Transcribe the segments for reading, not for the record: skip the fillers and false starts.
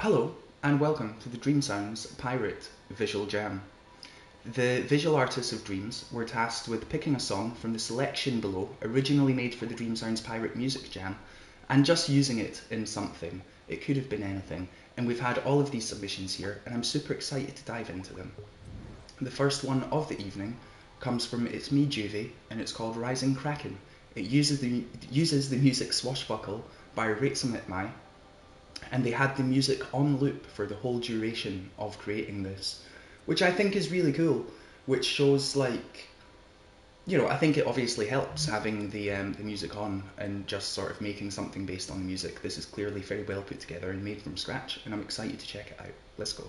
Hello, and welcome to the Dream Sounds Pirate Visual Jam. The visual artists of Dreams were tasked with picking a song from the selection below, originally made for the Dream Sounds Pirate Music Jam, and just using it in something. It could have been anything, and we've had all of these submissions here, and I'm super excited to dive into them. The first one of the evening comes from It's Me Juvie, and it's called Rising Kraken. It uses the music Swashbuckle by Mai, and they had the music on loop for the whole duration of creating this, which I think is really cool, which shows I think it obviously helps having the music on and just sort of making something based on the music. This is clearly very well put together and made from scratch, and I'm excited to check it out. Let's go.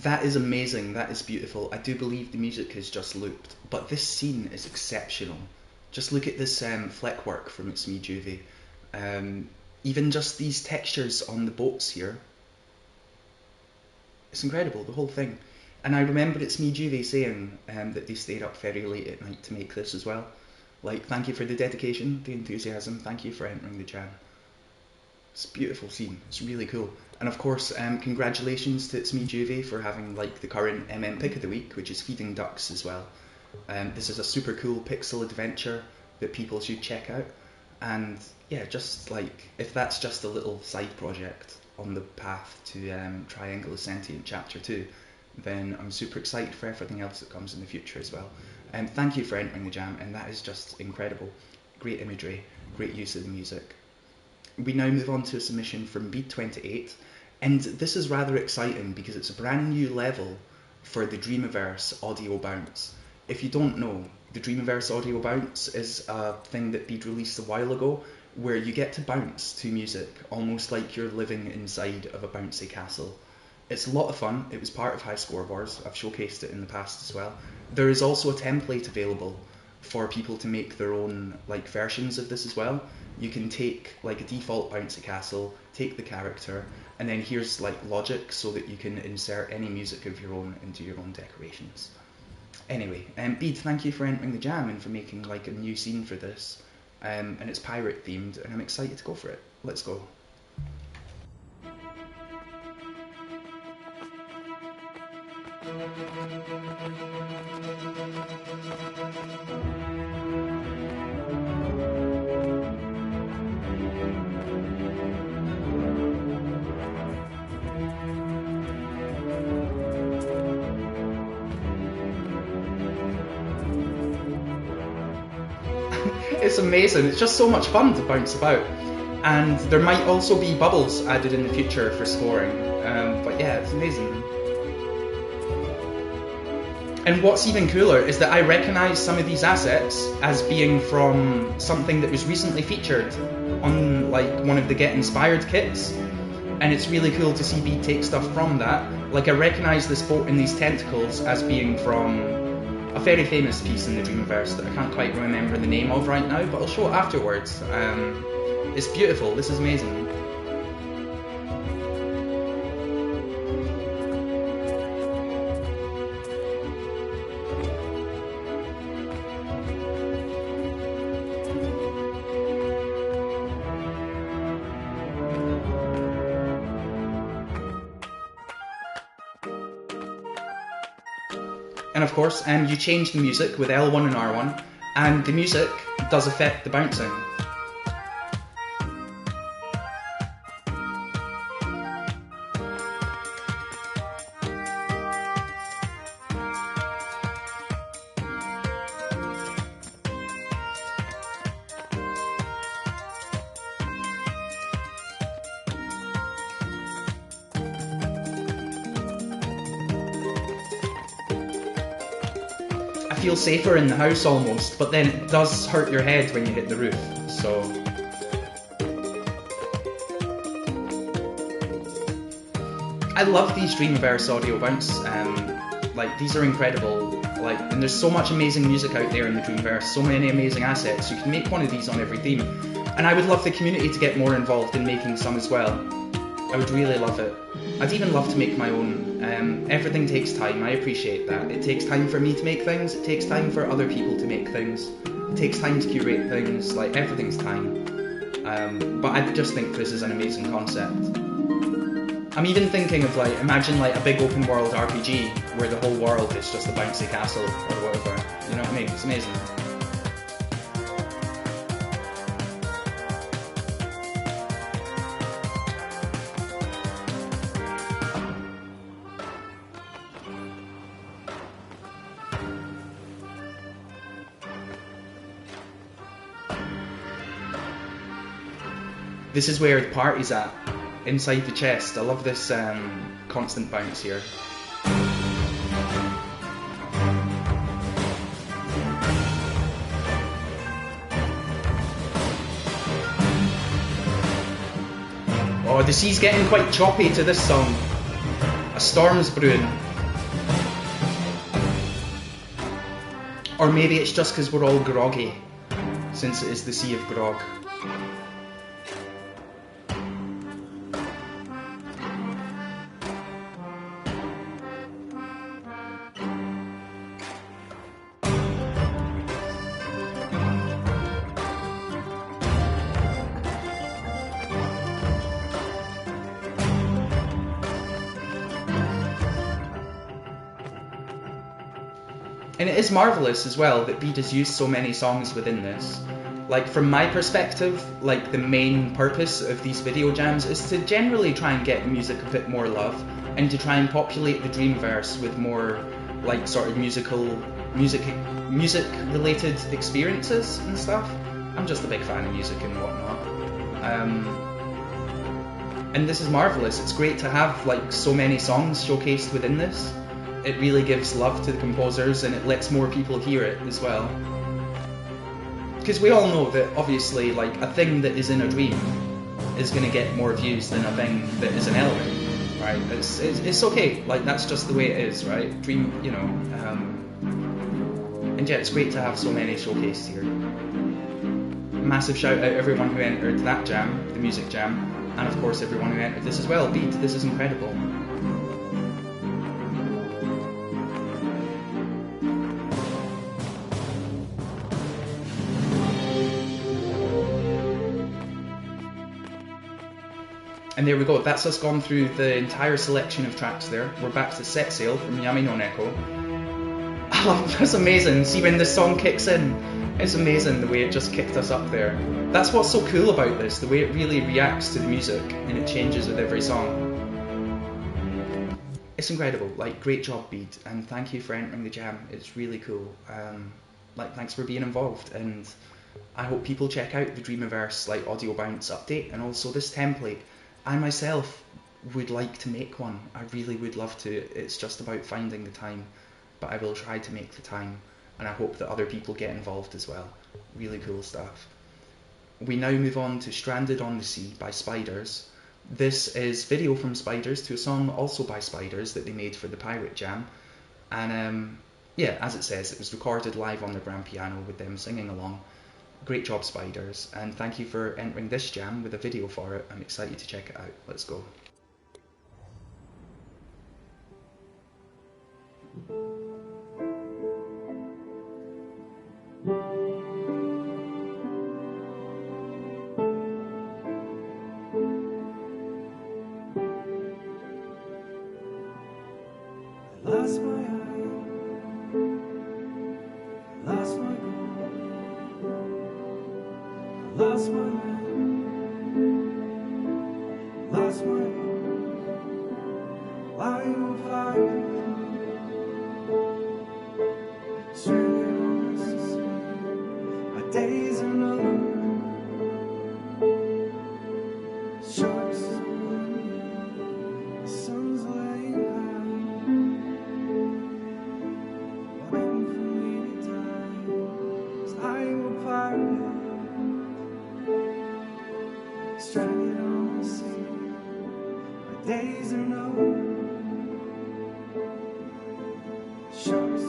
That is amazing, that is beautiful. I do believe the music is just looped, but this scene is exceptional. Just look at this fleck work from It's Me Juvie. Even just these textures on the boats here. It's incredible, the whole thing. And I remember It's Me Juvie saying that they stayed up very late at night to make this as well. Thank you for the dedication, the enthusiasm, thank you for entering the jam. It's a beautiful scene, it's really cool. And of course, congratulations to It's Me Juvie for having the current Pick of the Week, which is Feeding Ducks as well. This is a super cool pixel adventure that people should check out. And yeah, if that's just a little side project on the path to Triangle of Sentient Chapter 2, then I'm super excited for everything else that comes in the future as well. Thank you for entering the jam, and that is just incredible. Great imagery, great use of the music. We now move on to a submission from Beat28, and this is rather exciting because it's a brand new level for the Dreamiverse Audio Bounce. If you don't know, the Dreamiverse Audio Bounce is a thing that Beat released a while ago where you get to bounce to music, almost like you're living inside of a bouncy castle. It's a lot of fun. It was part of High Score Wars. I've showcased it in the past as well. There is also a template available for people to make their own versions of this as well. You can take a default bouncy castle, take the character, and then here's logic so that you can insert any music of your own into your own decorations. Anyway, Bede, thank you for entering the jam and for making a new scene for this. And it's pirate themed, and I'm excited to go for it. Let's go. It's amazing, it's just so much fun to bounce about. And there might also be bubbles added in the future for scoring. But yeah, it's amazing. And what's even cooler is that I recognise some of these assets as being from something that was recently featured on one of the Get Inspired kits. And it's really cool to see Bede take stuff from that. I recognise this boat and these tentacles as being from a very famous piece in the Dreamiverse that I can't quite remember the name of right now, but I'll show it afterwards. It's beautiful, this is amazing. And of course, you change the music with L1 and R1, and the music does affect the bouncing. I feel safer in the house almost, but then it does hurt your head when you hit the roof, so... I love these Dreamverse audio bounce, like these are incredible, like, and there's so much amazing music out there in the Dreamverse, so many amazing assets, you can make one of these on every theme, and I would love the community to get more involved in making some as well. I would really love it. I'd even love to make my own. Everything takes time, I appreciate that. It takes time for me to make things, it takes time for other people to make things, it takes time to curate things, like everything's time. But I just think this is an amazing concept. I'm even thinking of like, imagine like a big open world RPG where the whole world is just a bouncy castle or whatever, you know what I mean? It's amazing. This is where the party's at, inside the chest. I love this constant bounce here. Oh, the sea's getting quite choppy to this song. A storm's brewing. Or maybe it's just because we're all groggy, since it is the Sea of Grog. And it is marvellous as well that Bede has used so many songs within this. Like, from my perspective, like, the main purpose of these video jams is to generally try and get music a bit more love, and to try and populate the Dreamverse with more, like, sort of music-related experiences and stuff. I'm just a big fan of music and whatnot. And this is marvellous. It's great to have, like, so many songs showcased within this. It really gives love to the composers, and it lets more people hear it as well. Because we all know that obviously, like, a thing that is in a dream is going to get more views than a thing that is an element, right? It's okay, like, that's just the way it is, right? Dream, you know, and yeah, it's great to have so many showcased here. Massive shout out everyone who entered that jam, the music jam, and of course everyone who entered this as well. Bede, this is incredible. And there we go, that's us gone through the entire selection of tracks there. We're back to Set Sail from Yami no Neko. I love, that's amazing. See when this song kicks in, it's amazing the way it just kicked us up there. That's what's so cool about this, the way it really reacts to the music and it changes with every song. It's incredible, like, great job Bede, and thank you for entering the jam, it's really cool. Like, thanks for being involved, and I hope people check out the Dreamverse, like, audio bounce update, and also this template. I myself would like to make one. I really would love to. It's just about finding the time, but I will try to make the time, and I hope that other people get involved as well. Really cool stuff. We now move on to Stranded on the Sea by Spiders. This is video from Spiders to a song also by Spiders that they made for the Pirate Jam, and yeah, as it says, it was recorded live on their grand piano with them singing along. Great job, Spiders, and thank you for entering this jam with a video for it. I'm excited to check it out. Let's go. I lost my eye Last one, last one. Line of fire, strangers, our days are numbered. Sharks, the sun's laying high, waiting for me to die. 'Cause I will pirate, stranded on the sea. My days are numbered. Sharks.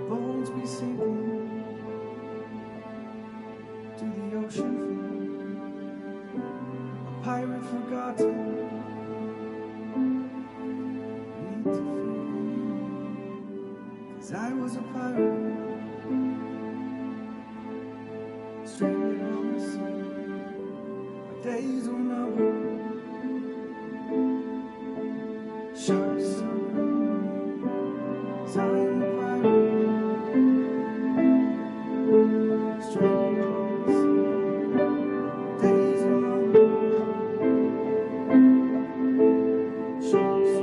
Bones be sinking to the ocean floor. A pirate forgotten. Need to feel. 'Cause I was a pirate, stranded on the sea. My days were numbered. Sharks, 'cause I am a pirate, stranded on the sea. Days were numbered. Sharks.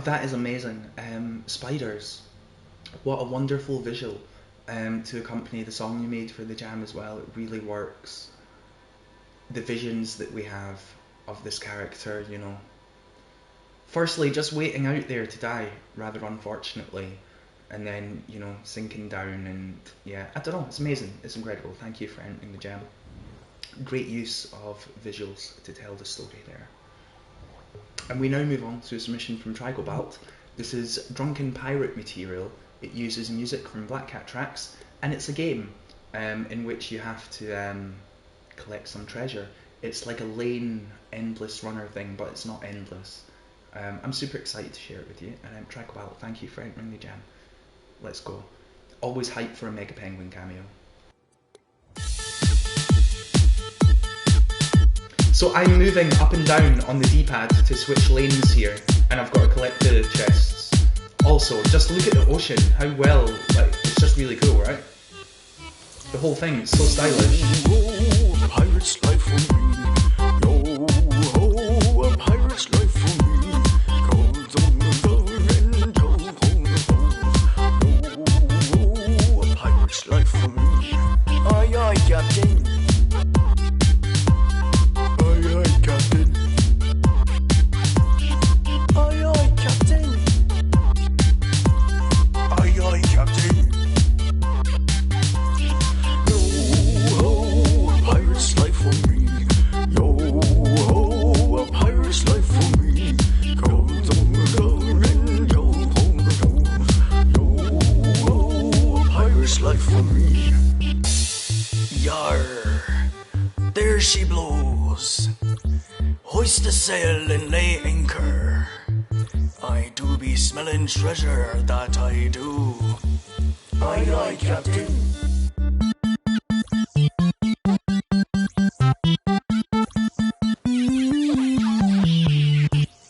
That is amazing. Spiders. What a wonderful visual to accompany the song you made for the jam as well. It really works. The visions that we have of this character, you know. Firstly, just waiting out there to die, rather unfortunately, and then, you know, sinking down, and yeah, I don't know, it's amazing, it's incredible. Thank you for entering the jam. Great use of visuals to tell the story there. And we now move on to a submission from Trigobalt. This is Drunken Pirate material. It uses music from Black Cat tracks, and it's a game in which you have to collect some treasure. It's like a lane endless runner thing, but it's not endless. I'm super excited to share it with you, and Trigobalt, thank you for entering the jam. Let's go. Always hyped for a Mega Penguin cameo. So I'm moving up and down on the D-pad to switch lanes here, and I've got to collect the chests. Also, just look at the ocean, how well, like, it's just really cool, right? The whole thing, it's so stylish. Oh, a pirate's life for me. Oh, a pirate's life for me. Goes on the road and goes home. Oh, a pirate's life for me. Aye, aye, Captain. Captain. Aye, aye, Captain. Aye, aye, Captain. Yo ho, a pirate's life for me. Yo ho, a pirate's life for me. Goes on the road and goes home. Yo ho, a pirate's life for me. Yar, there she blows. Hoist the sail and lay anchor. I do be smelling treasure, that I do. Aye, aye, Captain.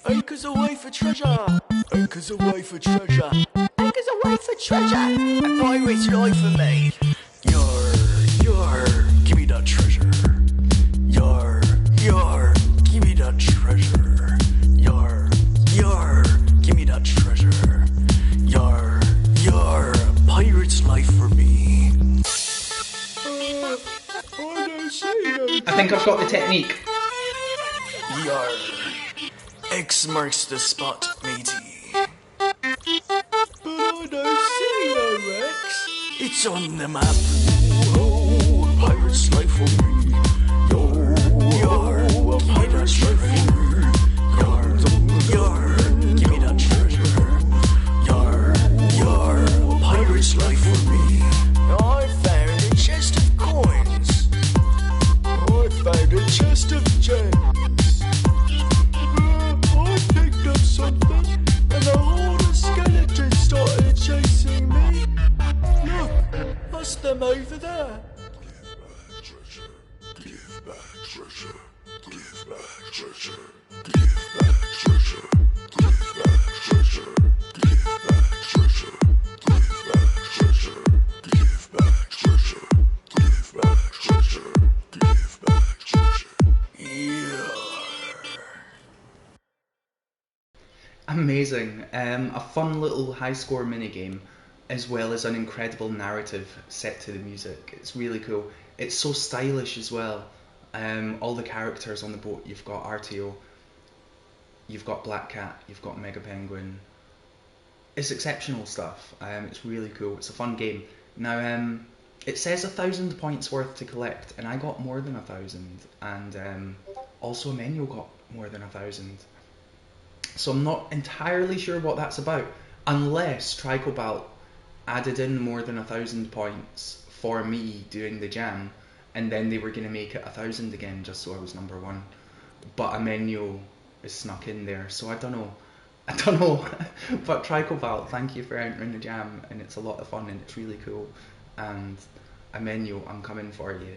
Anchor's away for treasure. Anchor's away for treasure. Anchor's away for treasure. A pirate's life for me. Yar, give me that treasure. Yar, give me that treasure. Yar, give me that treasure. Yar, pirate's life for me. I think I've got the technique. Yar, X marks the spot, matey. But I don't see no X. It's on the map. Oh, pirate's life for me. Yar, pirate's life for me. them over there. Give back treasure. Give back treasure. Give back treasure. Give back treasure. Give back treasure. Give back treasure. Give back treasure. Give back treasure. Give back treasure. Amazing. A fun little high score minigame, as well as an incredible narrative set to the music. It's really cool. It's so stylish as well. All the characters on the boat, you've got RTO, you've got Black Cat, you've got Mega Penguin. It's exceptional stuff. It's really cool. It's a fun game. Now, it says 1,000 points worth to collect, and I got more than 1,000, and also Emmanuel got more than 1,000. So I'm not entirely sure what that's about, unless Tricobalt added in more than 1,000 points for me doing the jam, and then they were going to make it 1,000 again just so I was number one. But Emmanuel is snuck in there, so I don't know. But Tricobalt, thank you for entering the jam, and it's a lot of fun and it's really cool. And Emmanuel, I'm coming for you.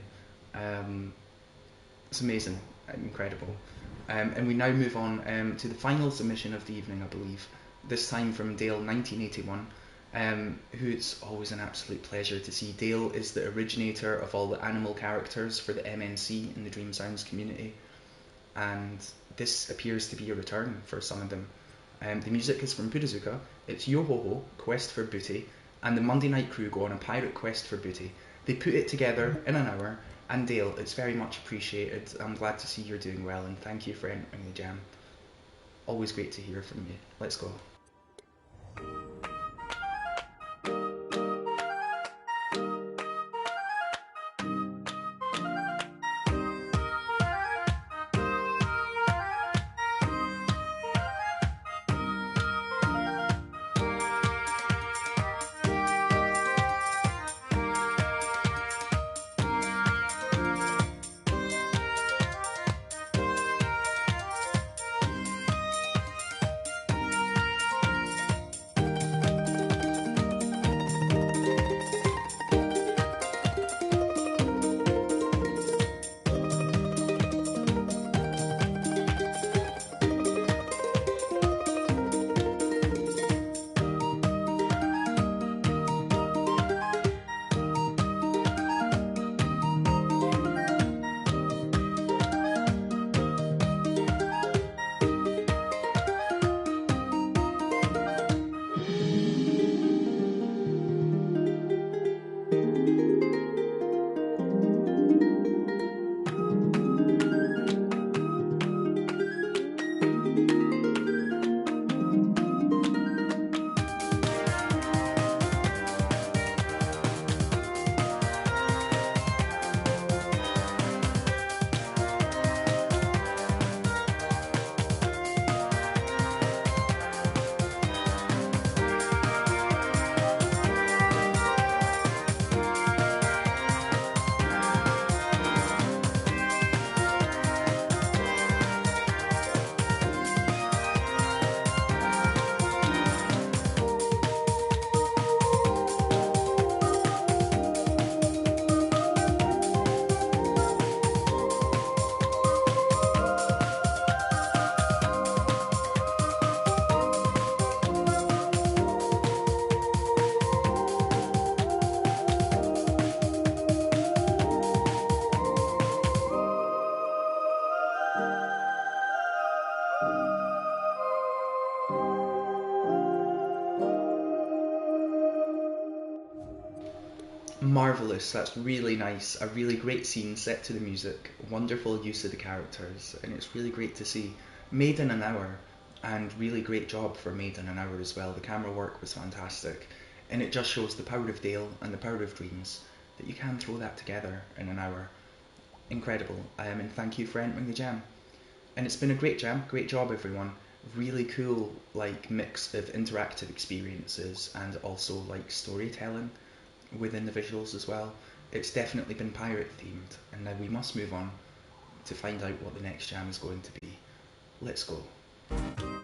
It's amazing, incredible. And we now move on to the final submission of the evening, I believe. This time from Dale 1981, who it's always an absolute pleasure to see. Dale is the originator of all the animal characters for the MNC in the Dream Sounds community, and this appears to be a return for some of them. The music is from Budazuka. It's Yo Ho Ho, Quest for Booty, and the Monday Night Crew go on a pirate quest for booty. They put it together in an hour, and Dale, it's very much appreciated. I'm glad to see you're doing well, and thank you for entering the jam. Always great to hear from you. Let's go. Marvellous, that's really nice. A really great scene set to the music, wonderful use of the characters, and it's really great to see. Made in an hour, and really great job for Made in an Hour as well. The camera work was fantastic, and it just shows the power of Dale and the power of Dreams, that you can throw that together in an hour. Incredible, and thank you for entering the jam. And it's been a great jam, great job everyone. Really cool like mix of interactive experiences and also like storytelling within the visuals as well. It's definitely been pirate themed, and now we must move on to find out what the next jam is going to be. Let's go.